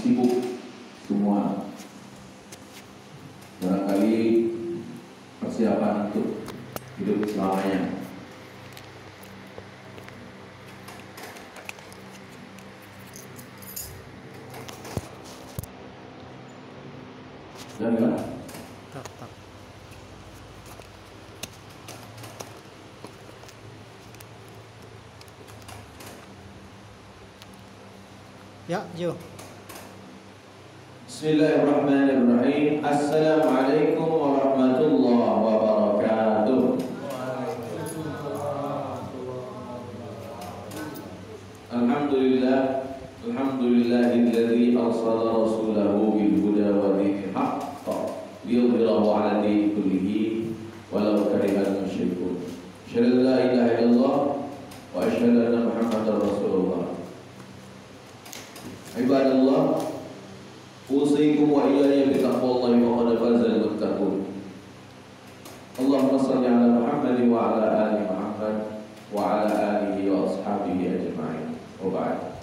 sibuk semua. Barangkali persiapan untuk hidup selamanya. Dan Tak. Ya, Jo. Bismillahirrahmanirrahim. Assalamualaikum warahmatullahi wabarakatuh. Alhamdulillahilladzi arsala rasulahu bil huda wa dinil haqq liyudhhirahu 'ala dini kullihi walau karihal musyrikun. Asyhadu an la ilaha illallah wa asyhadu anna Muhammadar Rasulullah. Ibadallah, usikum wa iyaya bitaqwallahi faqad fazal muttaqun. Allahumma shalli ala Muhammad wa ala ali Muhammad wa ala alihi wa ashabihi ajma'in. Wa ba'd.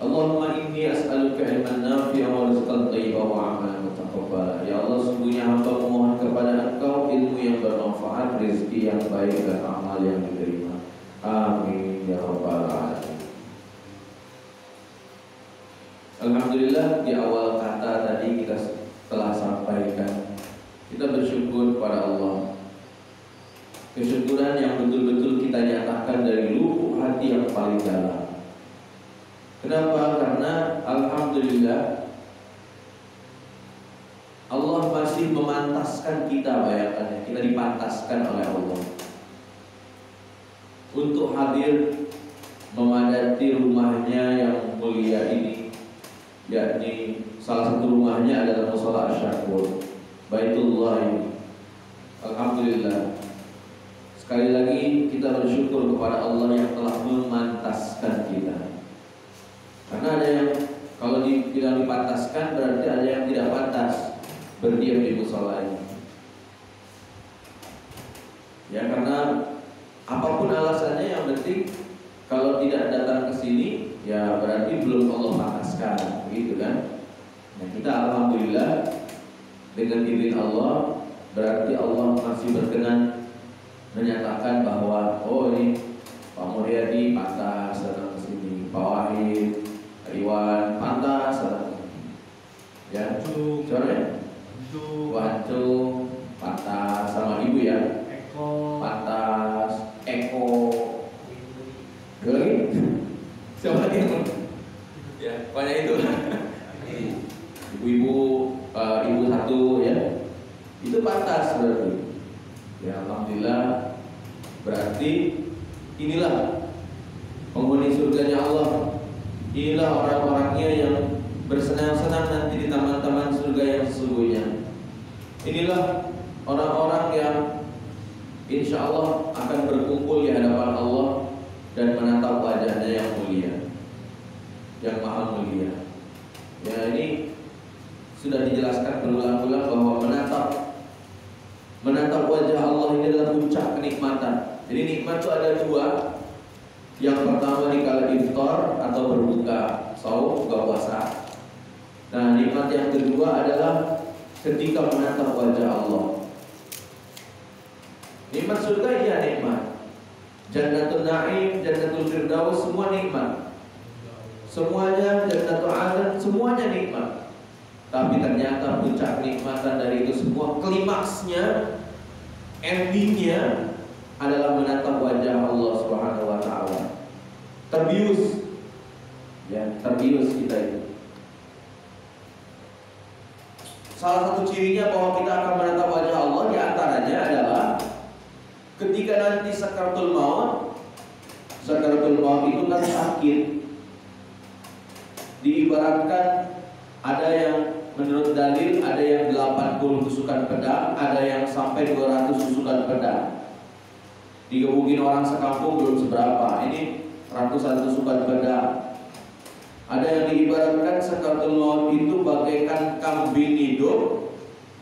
Allahumma inni as'aluka ilman nafi'an wa rizqan thayyiban wa 'amalan mutaqabbala. Ya Allah, sungguhnya hamba memohon kepada Engkau ilmu yang bermanfaat, rezeki yang baik dan amal yang diterima. Amin ya rabbal alamin. Alhamdulillah, di awal kata tadi kita telah sampaikan, kita bersyukur kepada Allah. Kesyukuran yang betul-betul kita nyatakan dari lubuk hati yang paling dalam. Kenapa? Karena alhamdulillah Allah masih memantaskan kita, bayangkan, kita dipantaskan oleh Allah untuk hadir memadati rumahnya yang mulia ini, yakni salah satu rumahnya adalah Mushola Asy-Syakur, Baitullah ini. Alhamdulillah, sekali lagi kita bersyukur kepada Allah yang telah memantaskan kita. Karena ada yang kalau tidak dipantaskan berarti ada yang tidak pantas berdiam di mushola ini. Ya, karena apapun alasannya, yang penting kalau tidak datang ke sini, ya berarti belum Allah pantaskan, begitu kan? Nah, kita alhamdulillah dengan izin Allah, berarti Allah masih berkenan menyatakan bahwa oh ini Pak Muryadi pantas datang ke sini, Pak Wahid, Iwan pantas datang ke sini. Ya, sore, Wancung pantas, sama Ibu ya, Eko pantas, Eko, lagi siapa lagi? Ya, banyak itu. Ibu-ibu, ibu satu ya, itu pantas berarti. Ya, alhamdulillah, berarti inilah penghuni surganya Allah. Inilah orang-orangnya yang bersenang-senang nanti di taman-taman surga yang sesungguhnya. Inilah orang-orang yang insya Allah akan berkumpul di hadapan Allah dan menatap wajahnya yang mulia, yang maha mulia. Ya, ini sudah dijelaskan berulang-ulang bahwa menatap wajah Allah ini adalah puncak kenikmatan. Jadi nikmat itu ada dua. Yang pertama di kala iftar atau berbuka, saum, buka puasa. Nah, nikmat yang kedua adalah ketika menatap wajah Allah. Nikmat surga iya nikmat. Jannatul Na'im, Jannatul Firdaus, semua nikmat. Semuanya, Jannatul Adn, semuanya nikmat. Tapi ternyata puncak kenikmatan dari itu semua, klimaksnya, endingnya adalah menatap wajah Allah Subhanahu wa taala. Terbius. Ya, terbius kita itu. Salah satu cirinya bahwa kita akan menatap wajah Allah di antaranya adalah ketika nanti sakaratul maut. Sakaratul maut itu kan sakit. Diibaratkan ada yang menurut dalil ada yang 80 tusukan pedang, ada yang sampai 200 tusukan pedang. Digebukin orang sekampung belum seberapa, ini ratusan tusukan pedang. Ada yang diibaratkan sakaratul maut itu bagaikan kambing hidup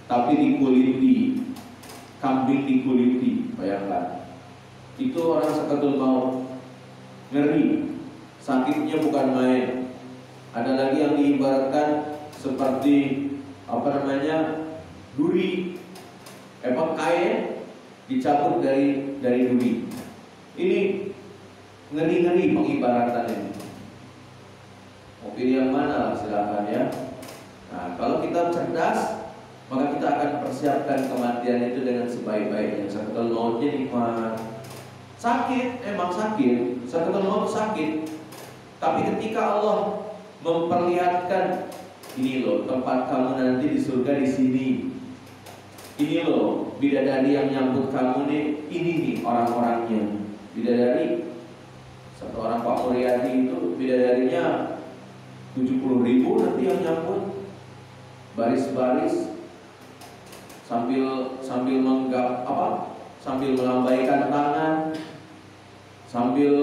tapi dikuliti. Kambing dikuliti, bayangkan. Itu orang sakaratul maut. Ngeri. Sakitnya bukan main. Ada lagi yang diibaratkan seperti duri, kain dicabut dari duri. Ini ngeri-ngeri pengibaratannya. Mau pilih yang mana lah, silakan ya. Nah, kalau kita cerdas, maka kita akan persiapkan kematian itu dengan sebaik-baiknya. Sakaratul mautnya nikmat. Sakit, emang sakit. Sakaratul maut sakit. Tapi ketika Allah memperlihatkan, ini loh tempat kamu nanti di surga di sini. Ini loh bidadari yang nyambut kamu nih. Ini nih orang-orangnya. Bidadari, satu orang Pak Muryadi itu bidadarinya 70.000 nanti yang nyambut. Baris-baris sambil sambil melambaikan tangan, sambil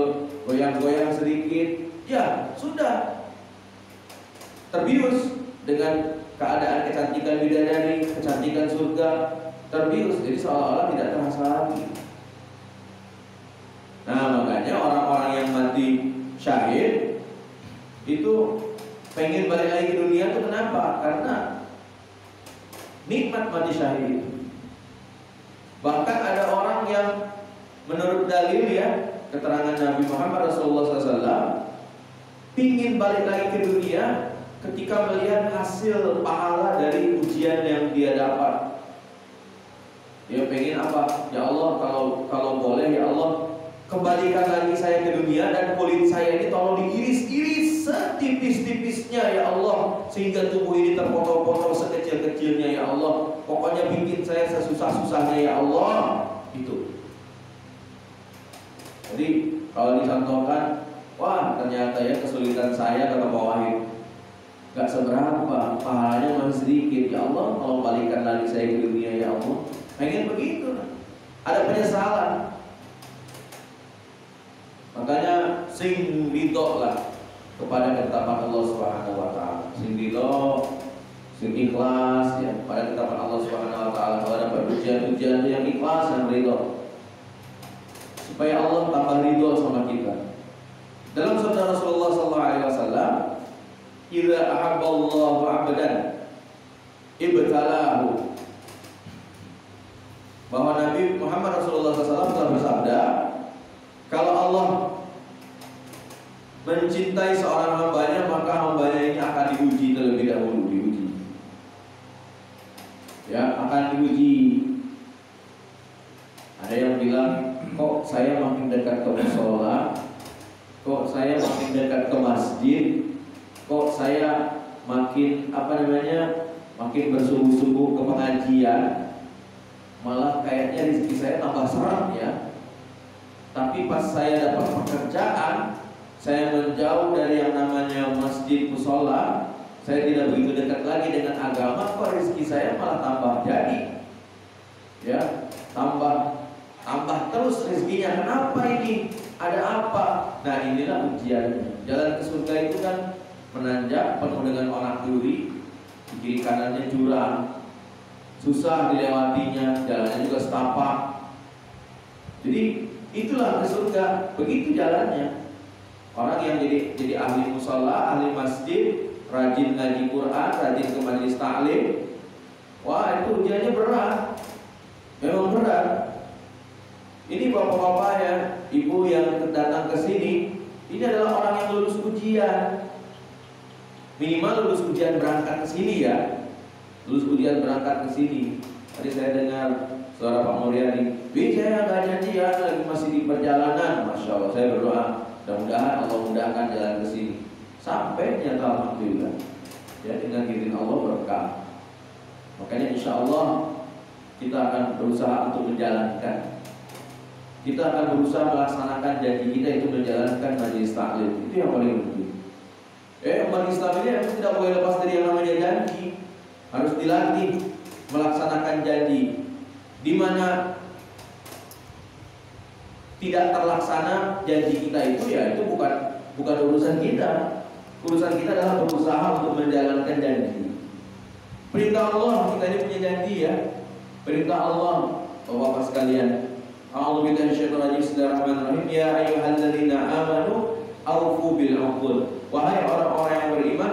goyang-goyang sedikit. Ya, sudah terbius dengan keadaan kecantikan bidadari, kecantikan surga, terbius. Jadi seolah-olah tidak terasa lagi. Nah, makanya orang-orang yang mati syahid itu pengen balik lagi ke dunia itu kenapa? Karena nikmat mati syahid. Bahkan ada orang yang menurut dalil ya, keterangan Nabi Muhammad SAW, pingin balik lagi ke dunia ketika melihat hasil pahala dari ujian yang dia dapat. Dia pengen apa? Ya Allah, kalau boleh ya Allah, kembalikan lagi saya ke dunia dan kulit saya ini tolong diiris-iris setipis-tipisnya ya Allah, sehingga tubuh ini terpotong-potong sekecil-kecilnya ya Allah. Pokoknya bikin saya sesusah-susahnya ya Allah. Itu. Jadi kalau dicontohkan, wah ternyata ya kesulitan saya kata Pak Wahid gak seberapa, pahalanya masih sedikit. Ya Allah, tolong balikan lagi saya ke dunia ya Allah. Pengen begitu. Ada penyesalan. Makanya sing ridho lah kepada ketetapan Allah Subhanahu wa taala. Sing ridho, sing ikhlas ya pada ketetapan Allah Subhanahu wa taala. Kalau ada ujian-ujian yang ikhlas dan ridho, supaya Allah tambah ridho sama kita. Dalam sabda Rasulullah sallallahu alaihi wasallam, "Idza ahabballahu 'abdan ibtalahu." Bahwa Nabi Muhammad Rasulullah SAW telah bersabda, kalau Allah mencintai seorang hambanya, maka hambanya ini akan diuji terlebih dahulu, ya, akan diuji. Ada yang bilang, kok saya makin dekat ke mushola, kok saya makin dekat ke masjid, kok saya makin makin bersungguh-sungguh ke pengajian, malah kayaknya rezeki saya tambah seret ya. Tapi pas saya dapat pekerjaan, saya menjauh dari yang namanya masjid mushola, saya tidak begitu dekat lagi dengan agama, kok rezeki saya malah tambah jadi, ya, tambah terus rezekinya. Kenapa ini? Ada apa? Nah, inilah ujiannya. Jalan ke surga itu kan menanjak, penuh dengan onak duri, di kiri kanannya jurang, susah dilewatinya, jalannya juga setapak. Jadi itulah ke surga, begitu jalannya. Orang yang jadi ahli mushola, ahli masjid, rajin ngaji Quran, rajin ke majelis taklim, wah itu ujiannya berat, memang berat. Ini bapak-bapak ya, ibu yang datang ke sini, ini adalah orang yang lulus ujian, minimal lulus ujian berangkat ke sini ya, lulus ujian berangkat ke sini. Tadi saya dengar suara Pak Muryadi, saya nggak janji ya, lagi masih di perjalanan. Masya Allah, saya berdoa mudah-mudahan Allah mudahkan jalan ke sini. Sampai nyata alhamdulillah. Ya, dengan izin Allah berkah. Makanya insya Allah kita akan berusaha untuk menjalankan. Kita akan berusaha melaksanakan janji kita, itu menjalankan majelis taklim. Itu yang paling penting. Umat Islam ini tidak boleh lepas dari yang namanya janji. Harus dilatih melaksanakan janji. Di mana tidak terlaksana janji kita itu, ya itu bukan urusan kita. Urusan kita adalah berusaha untuk menjalankan janji. Perintah Allah, kita ini punya janji ya. Perintah Allah, Bapak sekalian. A'udzubillahi minasyaitonir rajim. Bismillahirrahmanirrahim. Ya ayyuhalladzina amanu aufu bil 'uqud. Wahai orang-orang yang beriman,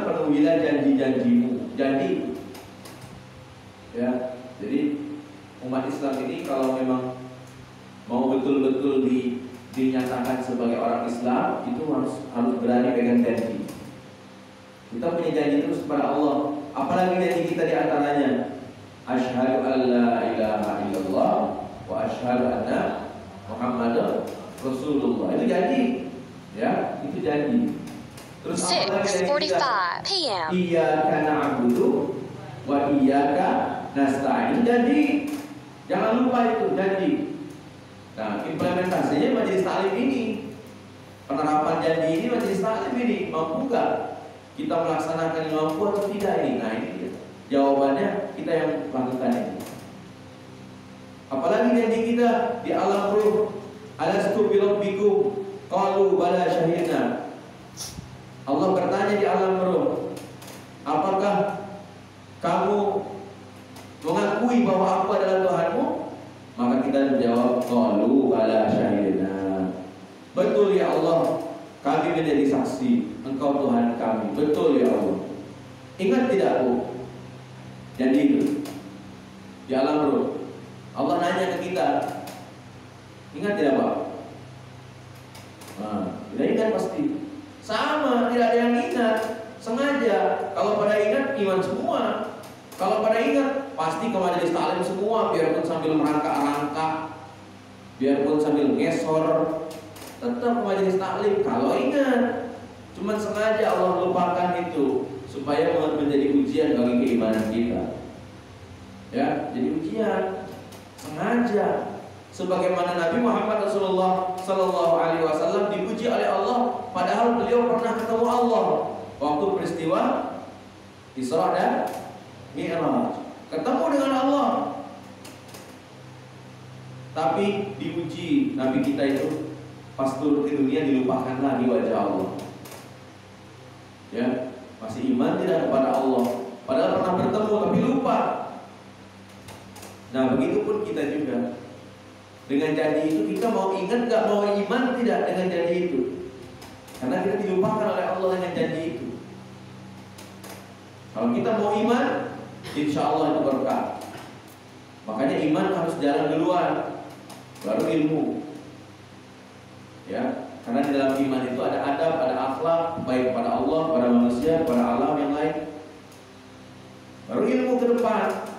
dinyatakan sebagai orang Islam itu harus berani pegang janji. Kita punya janji terus kepada Allah. Apalagi janji kita di antaranya asyhadu an la ilaha illallah wa asyhadu anna Muhammadar Rasulullah. Itu janji. Ya, itu janji. Terus apalagi janji kita? Iyyaka na'budu wa iyyaka nasta'in. Itu janji. Jangan lupa itu janji. Nah, implementasinya majelis taklim ini, penerapan janji ini majelis taklim ini, mampu gak kita melaksanakan, mampu atau tidak ini? Nah ini dia. Jawabannya kita yang lakukan ini. Apalagi janji kita di alam ruh, alastu bi rabbikum qalu bala syahidna. Allah bertanya di alam ruh, apakah kamu mengakui bahwa aku adalah Tuhanmu? Maka kita menjawab, qalu bala syahidna. Betul ya Allah, kami menjadi saksi, Engkau Tuhan kami. Betul ya Allah. Ingat tidak Bu? Janji itu di alam ruh. Allah nanya ke kita, ingat tidak Pak? Nah, tidak ingat pasti. Sama, tidak ada yang ingat. Sengaja. Kalau pada ingat, iman semua. Kalau pada ingat, pasti ke majelis taklim semua, biarpun sambil merangkak-rangkak, biarpun sambil ngesor, tetap ke majelis taklim. Kalau ingat, cuman sengaja Allah lupakan itu supaya menjadi ujian bagi keimanan kita. Ya, jadi ujian sengaja. Sebagaimana Nabi Muhammad Rasulullah Sallallahu Alaihi Wasallam dipuji oleh Allah, padahal beliau pernah ketemu Allah waktu peristiwa Isra dan Mi'raj, ketemu dengan Allah. Tapi diuji Nabi kita itu pas turun ke dunia dilupakan lagi wajah Allah. Ya, masih iman tidak kepada Allah, padahal pernah bertemu tapi lupa. Nah, begitupun kita juga. Dengan janji itu kita mau ingat gak, mau iman tidak dengan janji itu? Karena kita dilupakan oleh Allah dengan janji itu. Kalau kita mau iman, insya Allah itu berkah. Makanya iman harus jalan duluan, baru ilmu. Ya, karena di dalam iman itu ada adab, ada akhlak, baik kepada Allah, kepada manusia, kepada alam yang lain. Baru ilmu ke depan.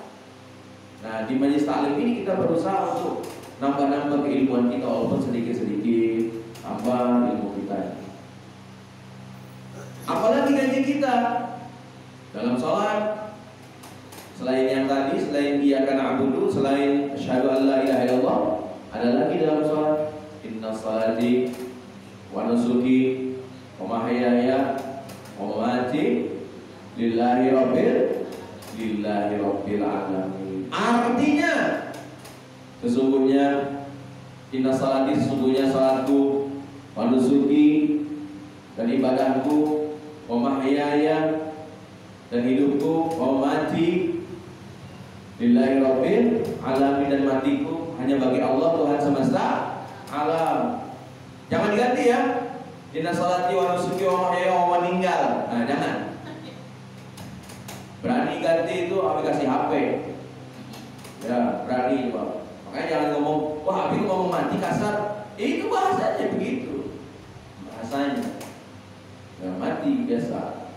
Nah, di majelis taklim ini kita berusaha untuk nambah-nambah keilmuan kita, walaupun sedikit-sedikit tambah ilmu kita. Apalagi janji kita dalam sholat, selain yang tadi, selain iyyaka na'budu, selain asyhadu an la ilaha illallah, ada lagi dalam sholat, inna sholati wa nusuki wa mahyaya wa mamati lillahi rabbil alamin. Artinya sesungguhnya inna sholati, sesungguhnya salatku, wa nusuki, dan ibadahku, wa mahyaya, dan hidupku, wa mati lillahi rabbil alamin, dan matiku hanya bagi Allah Tuhan semesta alam. Jangan diganti ya, inna sholati wa nusuki wa mahyaya wa meninggal. Nah, jangan. Berani ganti itu aplikasi HP. Ya, berani Pak. Makanya jangan ngomong, wah Abi ngomong mati kasar. Itu bahasanya begitu. Bahasanya. Ya, mati biasa.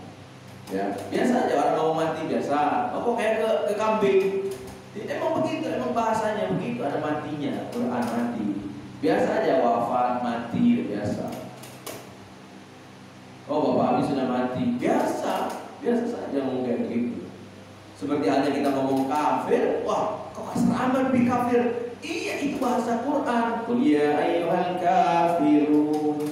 Ya, biasa aja orang ngomong mati biasa. Kok kayak ke kambing. Emang begitu, emang bahasanya begitu, ada matinya, Quran mati. Biasa aja wafat, mati, biasa. Oh, Bapak Abi sudah mati. Biasa saja ngomong kayak begitu. Seperti halnya kita ngomong kafir, wah, kok kasar amat bi kafir. Iya, itu bahasa Quran. Qul ya ayyuhal kafirun.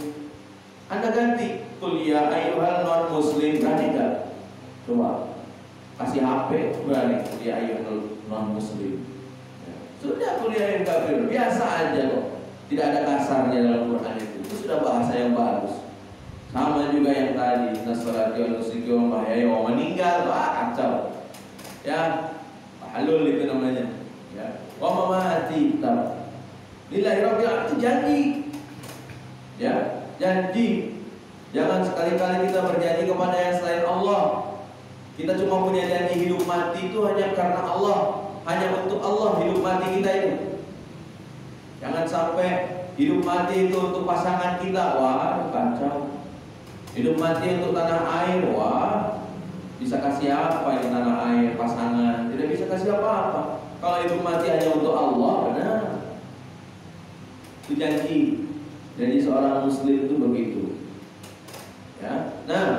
Anda ganti, qul ya ayyuhal non muslim, berani enggak? Coba kasih HP, berani, qul ya ayyuhal non muslim. Ya. Sudah, qul ya ayyuhal kafir, biasa aja kok. Tidak ada kasarnya dalam Quran itu sudah bahasa yang bagus. Sama juga yang tadi, nasrati wa nusuki wa mahyaya wa meninggal, kacau. Ya, halul itu namanya. Ya, wa mamati tar. Lillahi rabbil alamin, itu janji. Ya, janji. Jangan sekali-kali kita berjanji kepada yang selain Allah. Kita cuma punya janji hidup mati itu hanya karena Allah, hanya untuk Allah hidup mati kita itu. Jangan sampai hidup mati itu untuk pasangan kita, wah kacau. Hidup mati untuk tanah air, wah bisa kasih apa yang tanah air, pasangan, tidak bisa kasih apa-apa. Kalau hidup mati hanya untuk Allah, benar. Itu janji. Jadi seorang muslim itu begitu. Ya. Nah,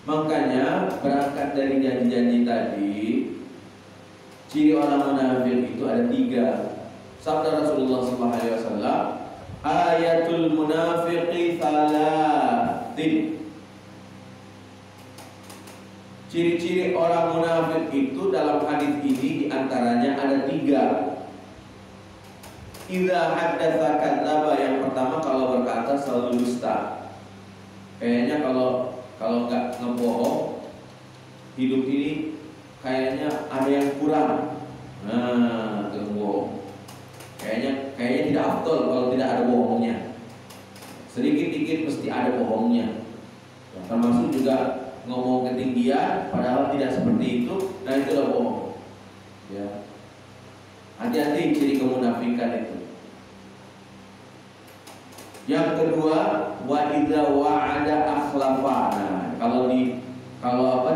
makanya berangkat dari janji-janji tadi, ciri orang munafik itu ada 3. Sabda Rasulullah SAW, ayatul munafiqi thalathin. Ciri-ciri orang munafik itu dalam hadis ini diantaranya ada 3. Idza haddatsa kadzdzaba, yang pertama kalau berkata selalu dusta. Kayaknya kalau nggak ngebohong, hidup ini kayaknya ada yang kurang. Nah, itu bohong. Kayaknya tidak afdol kalau tidak ada bohongnya. Sedikit-dikit mesti ada bohongnya. Termasuk juga ngomong ketinggian padahal tidak seperti itu, nah itulah bohong. Ya. Hati-hati ciri kemunafikan itu. Yang kedua, wa idza wa'ada akhlafa. Nah, kalau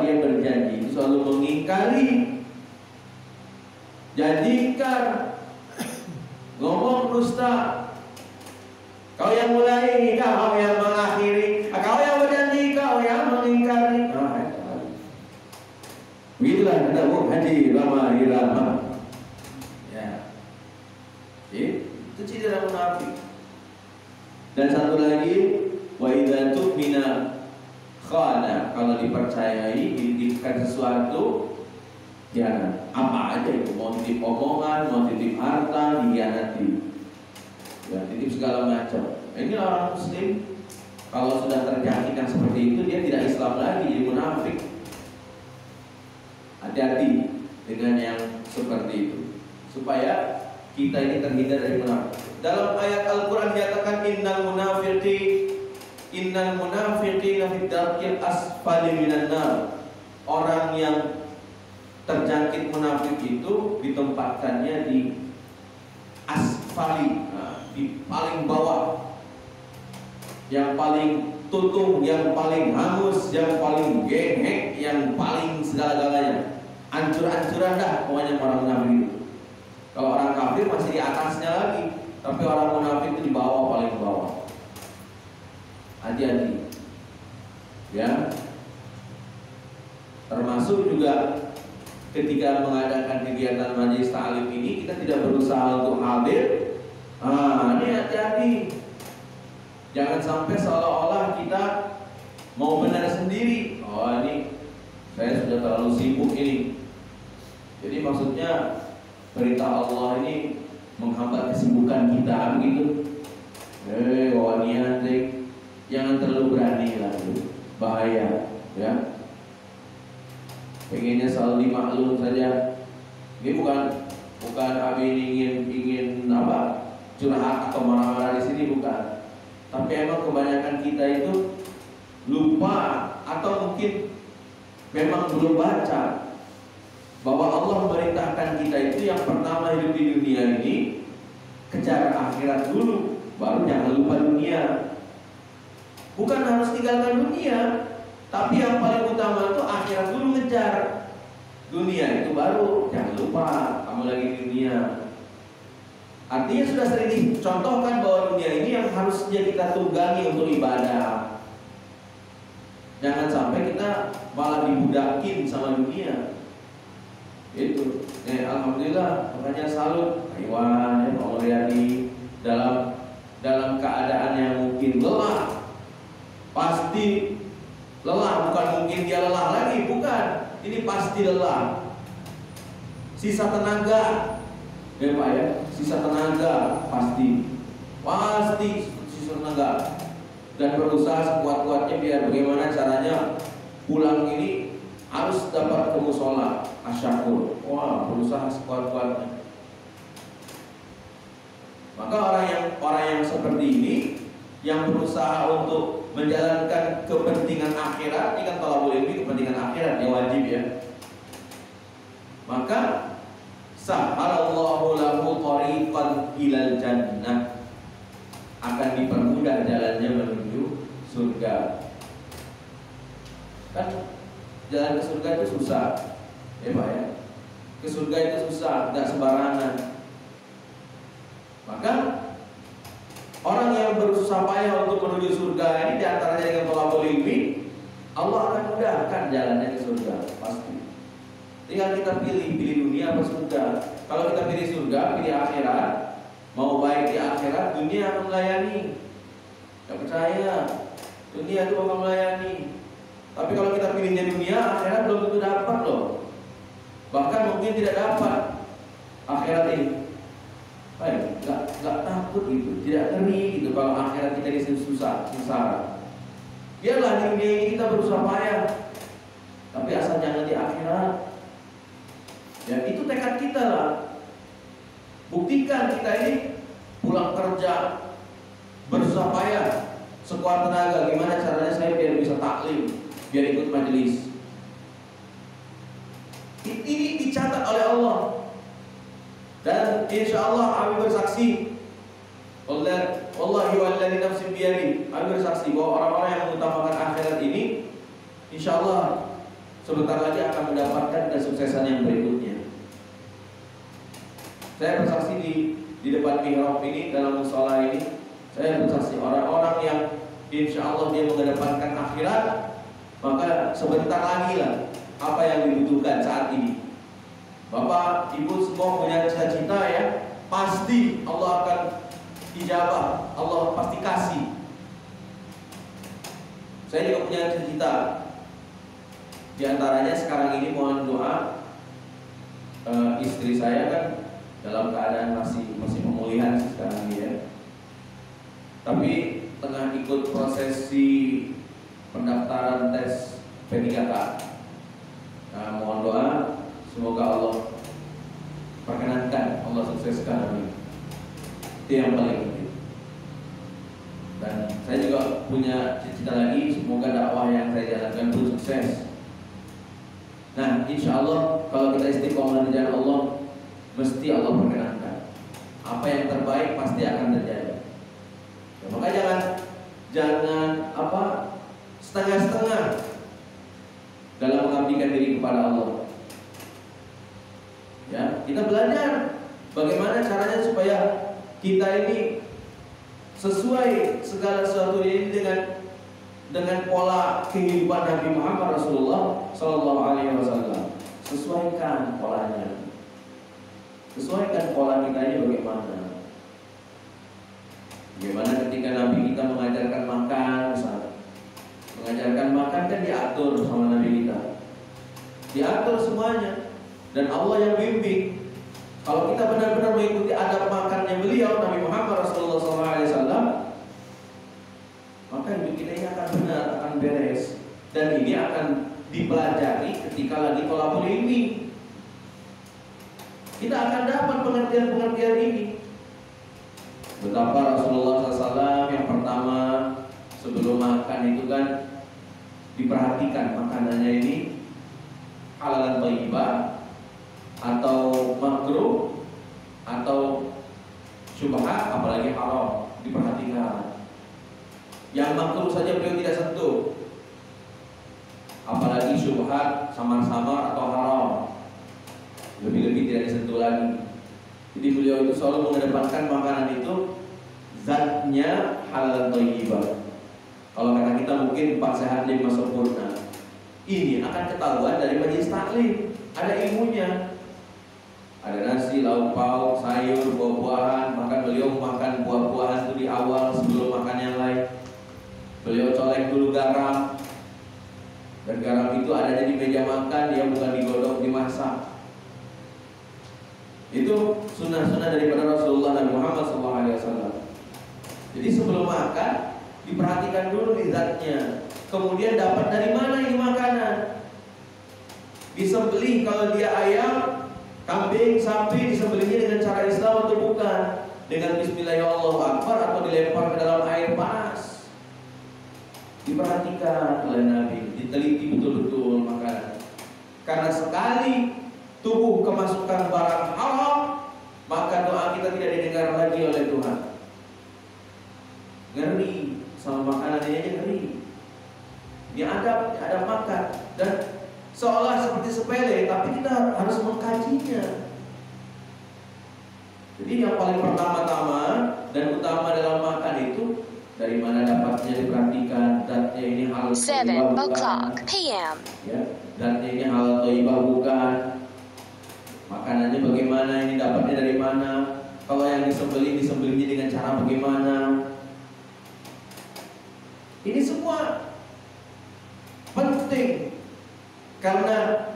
dia berjanji itu selalu mengingkari. Janjikan, ngomong dusta. Kau yang mulai, kau yang mengakhiri, kau yang berjanji, kau yang mengingkari. Begitulah kata Bu Haji Rama Irama. Ya, itu ciri orang munafik. Dan satu lagi, wa idza tu'mina khana, kalau dipercayai, dititipkan sesuatu, ya apa aja itu, mau titip omongan, mau titip harta, dikhianati. Ya, titip segala macam. Ini orang muslim kalau sudah terjadikan seperti itu, dia tidak Islam lagi, jadi munafik. Hati-hati dengan yang seperti itu, supaya kita ini terhindar dari munafik. Dalam ayat Al-Quran dikatakan innal munafiqina fi darkil asfali minan nar. Orang yang terjangkit munafik itu ditempatkannya di asfali, di paling bawah, yang paling tutung, yang paling hangus, yang paling gengek, yang paling segala-galanya, ancur-ancuran dah pokoknya orang munafik itu. Kalau orang kafir masih di atasnya lagi, tapi orang munafik itu di bawah, paling bawah. Hati-hati, ya. Termasuk juga ketika mengadakan kegiatan majelis ta'lim ini, kita tidak berusaha untuk hadir. Ini hati-hati. Jangan sampai seolah-olah kita mau benar sendiri. Oh, ini saya sudah terlalu sibuk ini. Jadi maksudnya perintah Allah ini menghambat kesibukan kita, begitu. Wawanian, jangan terlalu berani lah, bahaya, ya. Pengennya selalu dimaklum saja. Ini bukan Abi ingin apa, curhat atau marah-marah di sini, bukan. Tapi emang kebanyakan kita itu lupa atau mungkin memang belum baca bahwa Allah memerintahkan kita itu yang pertama hidup di dunia ini kejar akhirat dulu, baru jangan lupa dunia. Bukan harus tinggalkan dunia, tapi yang paling utama itu akhirat dulu ngejar. Dunia itu baru jangan lupa kamu lagi di dunia. Artinya sudah sering dicontohkan bahwa dunia ini yang harusnya kita tunggangi untuk ibadah. Jangan sampai kita malah dibudakin sama dunia. Itu. Alhamdulillah, makanya salut Iwan, ya, Pak Mulyadi, dalam keadaan yang mungkin lelah. Pasti lelah, bukan mungkin dia lelah lagi, bukan. Ini pasti lelah. Sisa tenaga. Ya Pak ya, sisa tenaga pasti sisa tenaga, dan berusaha sekuat-kuatnya biar bagaimana caranya pulang ini harus dapat ke musola asyakur. Wah, berusaha sekuat-kuatnya. Maka orang yang seperti ini, yang berusaha untuk menjalankan kepentingan akhirat, ini kan thalabul ilmi kepentingan akhirat, ya wajib ya. Maka sahhalallahu lahu tariqan ilal jannah. akan dipermudah jalannya menuju surga. Kan jalan ke surga itu susah, ya Pak ya. Ke surga itu susah, nggak sembarangan. Maka orang yang bersusah payah untuk menuju surga ini diantaranya dengan thalabul ilmi, Allah akan mudahkan jalannya ke surga pasti. Tinggal kita pilih dunia apa surga. Kalau kita pilih surga, pilih akhirat, mau baik di akhirat, dunia akan melayani. Gak percaya, dunia itu bakal melayani. Tapi kalau kita pilihnya dunia, akhirat belum tentu dapat loh. Bahkan mungkin tidak dapat akhirat ini. Baik, nggak takut gitu, tidak ngeri gitu kalau akhirat kita ini susah, sengsara. Biarlah di dunia ini kita berusaha payah, tapi asal jangan di akhirat. Ya itu tekad kita lah. Buktikan kita ini pulang kerja berusaha payah, sekuat tenaga. Gimana caranya saya biar bisa taklim, biar ikut majelis. Ini dicatat oleh Allah. Dan insya Allah kami bersaksi, Wallahi walladzi nafsi biyadi, kami bersaksi bahwa orang-orang yang mengutamakan akhirat ini, insya Allah sebentar lagi akan mendapatkan kesuksesan yang berikutnya. Saya bersaksi di depan mihrab ini, dalam mushola ini, saya bersaksi orang-orang yang insya Allah dia mengedepankan akhirat, maka sebentar lagi lah apa yang dibutuhkan saat ini. Bapak, Ibu semua punya cita-cita ya, pasti Allah akan ijabah, Allah pasti kasih. Saya juga punya cita-cita. Di antaranya sekarang ini mohon doa, istri saya kan dalam keadaan masih pemulihan sekarang ini ya. Tapi tengah ikut prosesi pendaftaran tes P3K. Nah, mohon doa semoga Allah perkenankan, Allah sukseskan ini. Itu yang paling penting. Dan saya juga punya cita-cita lagi, semoga dakwah yang saya jalankan pun sukses. Nah, insya Allah kalau kita istiqomah di jalan Allah, mesti Allah perkenankan. Apa yang terbaik pasti akan terjadi. Ya, maka jangan setengah-setengah dalam mengabdikan diri kepada Allah. Ya, kita belajar bagaimana caranya supaya kita ini sesuai segala sesuatu ini dengan pola kehidupan Nabi Muhammad Rasulullah Sallallahu Alaihi Wasallam. Sesuaikan polanya, sesuaikan pola kita ini bagaimana. Bagaimana ketika Nabi kita mengajarkan makan, misalnya mengajarkan makan kan diatur sama Nabi kita, diatur semuanya. Dan Allah yang bimbing. Kalau kita benar-benar mengikuti adab makannya beliau Nabi Muhammad Rasulullah SAW, maka hidup kita ini akan benar, akan beres. Dan ini akan dipelajari ketika lagi thalabul ilmi. Kita akan dapat pengertian-pengertian ini. Betapa Rasulullah SAW yang pertama sebelum makan itu kan diperhatikan makanannya ini halal dan thayyibah, atau makruh, atau syubhat, apalagi haram, diperhatikan. Yang makruh saja beliau tidak sentuh, apalagi syubhat, samar-samar atau haram, lebih-lebih tidak disentuh lagi. Jadi beliau itu selalu mengedepankan makanan itu zatnya halal thayyibah. Kalau kata kita mungkin 4 sehat 5 sempurna. Ini akan ketahuan dari majelis taklim, ada ilmunya. Ada nasi, lauk pauk, sayur, buah-buahan. Bahkan beliau makan buah-buahan itu di awal sebelum makan yang lain. Beliau colek dulu garam. Dan garam itu adanya di meja makan, dia bukan digodok, dimasak. Itu sunnah-sunnah daripada Rasulullah Nabi Muhammad SAW. Jadi sebelum makan diperhatikan dulu di zatnya. Kemudian dapat dari mana ini makanan. Disembelih kalau dia ayam, kambing, sapi, disembelihnya dengan cara Islam atau bukan? Dengan Bismillahirrahmanirrahim atau dilempar ke dalam air panas. Diperhatikan oleh Nabi, diteliti betul-betul makanan. Karena sekali tubuh kemasukan barang haram, maka doa kita tidak didengar lagi oleh Tuhan. adab makan. Dan seolah seperti sepele, tapi kita harus mengkajinya. Jadi yang paling pertama-tama dan utama dalam makan itu dari mana dapatnya diperhatikan, zatnya ini halal thayyibah bukan, ya, zatnya ini halal thayyibah bukan, makanannya bagaimana, ini dapatnya dari mana, kalau yang disembelihnya dengan cara bagaimana. Ini semua penting, karena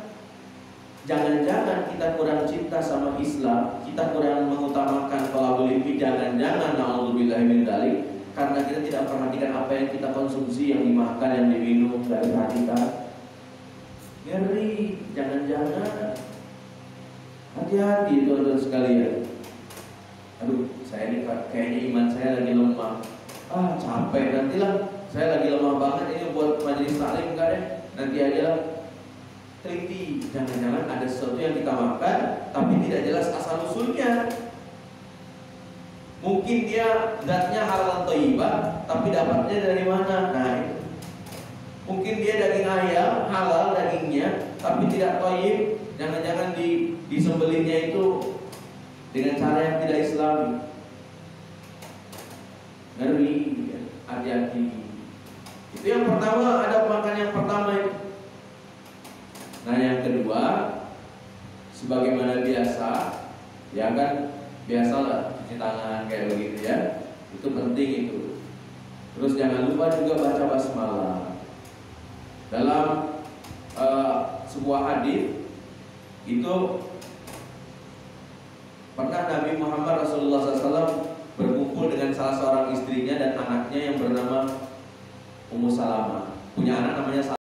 jangan-jangan kita kurang cinta sama Islam, kita kurang mengutamakan thalabul ilmi, jangan-jangan na'udzubillahi min dzalik, karena kita tidak perhatikan apa yang kita konsumsi, yang dimakan, yang diminum, tidak diperhatikan. Ngeri, jangan-jangan. Hati-hati teman-teman sekalian. Aduh, saya ini kayaknya iman saya lagi lemah. Capek, nantilah saya lagi lemah banget ini buat majelis taklim, enggak deh, nanti aja lah. Teliti, jangan-jangan ada sesuatu yang kita makan tapi tidak jelas asal usulnya. Mungkin dia zatnya halal thayyibah tapi dapatnya dari mana? Nah, itu. Mungkin dia daging ayam halal dagingnya tapi tidak thayyib, jangan-jangan disembelihnya itu dengan cara yang tidak islami. Ngeri, hati-hati. Itu yang pertama, adab makan yang pertama itu. Nah, yang kedua, sebagaimana biasa, ya kan, biasalah cuci tangan kayak begitu ya. Itu penting itu. Terus jangan lupa juga baca basmalah. Dalam sebuah hadis itu pernah Nabi Muhammad Rasulullah SAW berkumpul dengan salah seorang istrinya dan anaknya yang bernama Ummu Salamah. Punya anak namanya